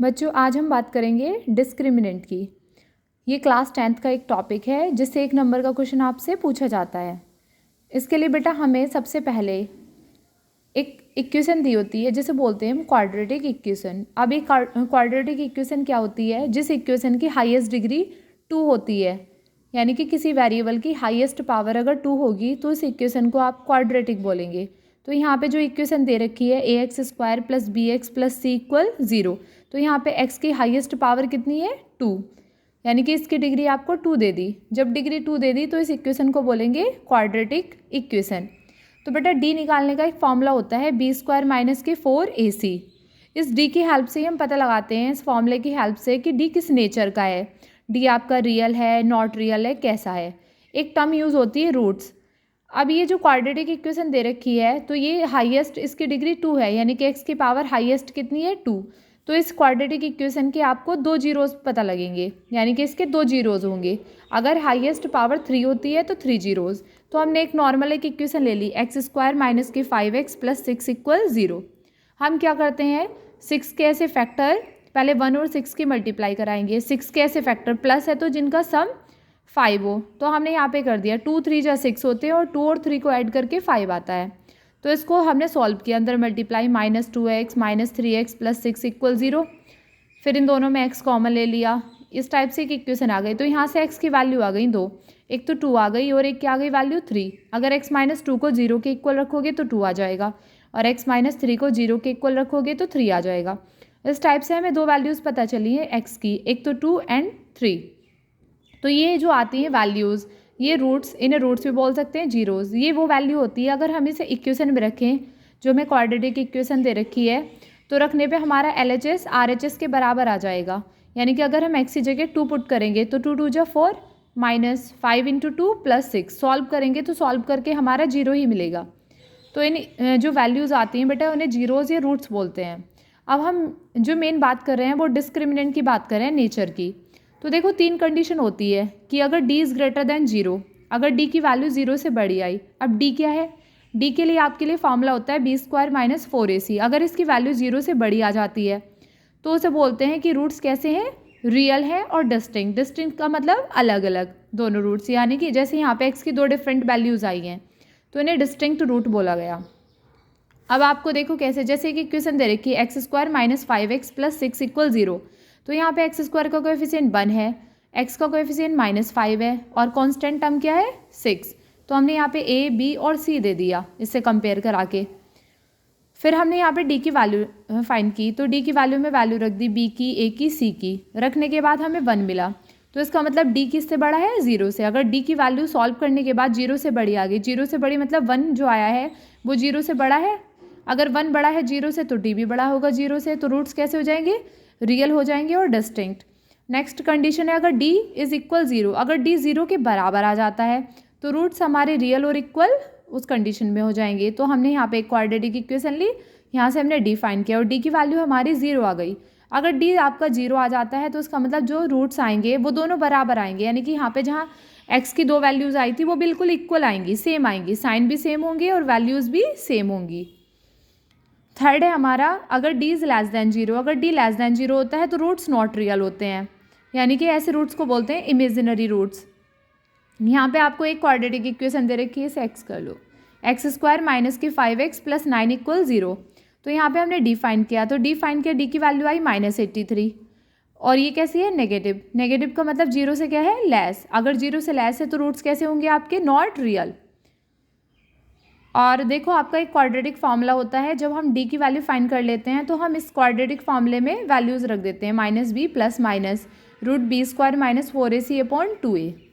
बच्चों आज हम बात करेंगे डिस्क्रिमिनेंट की। ये क्लास 10th का एक टॉपिक है जिससे 1 नंबर का क्वेश्चन आपसे पूछा जाता है। इसके लिए बेटा हमें सबसे पहले एक इक्वेशन दी होती है जिसे बोलते हैं हम क्वाड्रेटिक इक्वेशन। अब एक क्वाड्रेटिक इक्वेशन क्या होती है? जिस इक्वेशन की हाईएस्ट डिग्री 2 होती है, यानी कि किसी वेरिएबल की हाईएस्ट पावर अगर 2 होगी तो इस इक्वेशन को आप क्वाड्रेटिक बोलेंगे। तो यहाँ पे जो इक्वेशन दे रखी है ax² + bx + c = 0, तो यहाँ पे x की हाईएस्ट पावर कितनी है? 2, यानी कि इसकी डिग्री आपको 2 दे दी। जब डिग्री 2 दे दी तो इस इक्वेशन को बोलेंगे क्वाड्रेटिक इक्वेशन। तो बेटा d निकालने का एक फॉर्मूला होता है b² - 4ac। इस d की हेल्प से ही हम पता लगाते हैं, इस फॉर्मूले की हेल्प से, कि d किस नेचर का है। d आपका रियल है, नॉट रियल है, कैसा है। एक टर्म यूज़ होती है रूट्स। अब ये जो क्वाड्रेटिक इक्वेशन दे रखी है तो ये हाईएस्ट इसकी डिग्री 2 है, यानी कि x की पावर हाईएस्ट कितनी है? 2। तो इस क्वाड्रेटिक इक्वेशन के आपको 2 जीरोज़ पता लगेंगे, यानी कि इसके 2 जीरोज़ होंगे। अगर हाईएस्ट पावर 3 होती है तो 3 जीरोज़। तो हमने एक नॉर्मल एक इक्वेशन ले ली, x² - 5x + 6 = 0। हम क्या करते हैं, 6 के ऐसे फैक्टर पहले 1 और 6 की मल्टीप्लाई कराएंगे। 6 के ऐसे फैक्टर प्लस है तो जिनका सम 5 हो, तो हमने यहाँ पे कर दिया 2 3 जा 6 होते हैं और 2 और 3 को ऐड करके 5 आता है। तो इसको हमने सॉल्व किया, अंदर मल्टीप्लाई -2x - 3x + 6 = 0। फिर इन दोनों में x कॉमन ले लिया, इस टाइप से एक इक्वेशन आ गई। तो यहाँ से x की वैल्यू आ गई 2, एक तो 2 आ गई और एक क्या आ गई वैल्यू 3। अगर x - 2 को 0 के इक्वल रखोगे तो 2 आ जाएगा, और x - 3 को 0 के इक्वल रखोगे तो 3 आ जाएगा। इस टाइप से हमें 2 वैल्यूज़ पता चली है x की, एक तो 2 एंड 3। तो ये जो आती हैं वैल्यूज़, ये रूट्स, इन्हें रूट्स भी बोल सकते हैं, जीरोज़। ये वो वैल्यू होती है अगर हम इसे इक्वेशन में रखें, जो हमें क्वाड्रेटिक इक्वेशन दे रखी है, तो रखने पे हमारा LHS RHS के बराबर आ जाएगा। यानी कि अगर हम x की जगह 2 पुट करेंगे तो 2 2 जा 4 -5 × 2 + 6 सॉल्व करेंगे तो सॉल्व करके हमारा 0 ही मिलेगा। तो इन जो वैल्यूज़ आती हैं बेटा उन्हें जीरोज़ या रूट्स बोलते हैं। अब हम जो मेन बात कर रहे हैं वो डिस्क्रिमिनेंट की बात कर रहे हैं, नेचर की। तो देखो 3 कंडीशन होती है कि अगर d इज़ ग्रेटर देन 0, अगर d की वैल्यू 0 से बड़ी आई। अब d क्या है? d के लिए आपके लिए फॉर्मूला होता है b² - 4ac। अगर इसकी वैल्यू 0 से बड़ी आ जाती है तो उसे बोलते हैं कि रूट्स कैसे हैं? रियल है और डिस्टिंक्ट। डिस्टिंक्ट का मतलब अलग अलग दोनों रूट्स, यानी कि जैसे यहाँ पे x की 2 डिफरेंट वैल्यूज़ आई हैं तो इन्हें डिस्टिंक्ट रूट बोला गया। अब आपको देखो कैसे, जैसे एक इक्वेशन दे रखी है x² - 5x + 6 = 0। तो यहाँ पे x² का कोएफिशिएंट 1 है, x का कोएफिशिएंट -5 है और कांस्टेंट टर्म क्या है? 6। तो हमने यहाँ पे a, b और c दे दिया इससे कंपेयर करा के। फिर हमने यहाँ पे d की वैल्यू फाइंड की, तो d की वैल्यू में वैल्यू रख दी, b की, a की, c की। रखने के बाद हमें 1 मिला, तो इसका मतलब d किससे बड़ा है? 0 से। अगर d की वैल्यू सॉल्व करने के बाद 0 से बड़ी आ गई, 0 से बड़ी मतलब 1 जो आया है वो 0 से बड़ा है। अगर 1 बड़ा है 0 से तो d भी बड़ा होगा 0 से। तो रूट्स कैसे हो जाएंगे? रियल हो जाएंगे और डिस्टिंक्ट। नेक्स्ट कंडीशन है अगर d इज़ इक्वल 0, अगर d 0 के बराबर आ जाता है तो रूट्स हमारे रियल और इक्वल उस कंडीशन में हो जाएंगे। तो हमने यहाँ पे एक क्वाड्रेटिक इक्वेशन ली, यहाँ से हमने d फाइंड किया और d की वैल्यू हमारी 0 आ गई। अगर d आपका 0 आ जाता है तो उसका मतलब जो रूट्स आएंगे वो दोनों बराबर आएंगे, यानी कि यहाँ पे जहाँ x की 2 वैल्यूज़ आई थी वो बिल्कुल इक्वल आएंगी, सेम आएंगी, साइन भी सेम होंगे और वैल्यूज़ भी सेम होंगी। थर्ड है हमारा अगर d इज़ लेस देन 0, अगर d लेस देन 0 होता है तो रूट्स नॉट रियल होते हैं, यानी कि ऐसे रूट्स को बोलते हैं इमेजिनरी रूट्स। यहाँ पे आपको एक क्वाड्रेटिक इक्वेशन दे रखी है, इसे x कर लो, x² - 5x + 9 = 0। तो यहाँ पे हमने d फाइंड किया, तो d फाइंड किया, d की वैल्यू आई -83 और ये कैसी है? नेगेटिव। नेगेटिव का मतलब 0 से क्या है? लेस। अगर 0 से लेस है तो रूट्स कैसे होंगे आपके? Not real. और देखो आपका एक क्वाड्रेटिक फार्मूला होता है, जब हम d की वैल्यू फाइंड कर लेते हैं तो हम इस क्वाड्रेटिक फार्मूले में वैल्यूज़ रख देते हैं -b + -√b² - 4ac/2a।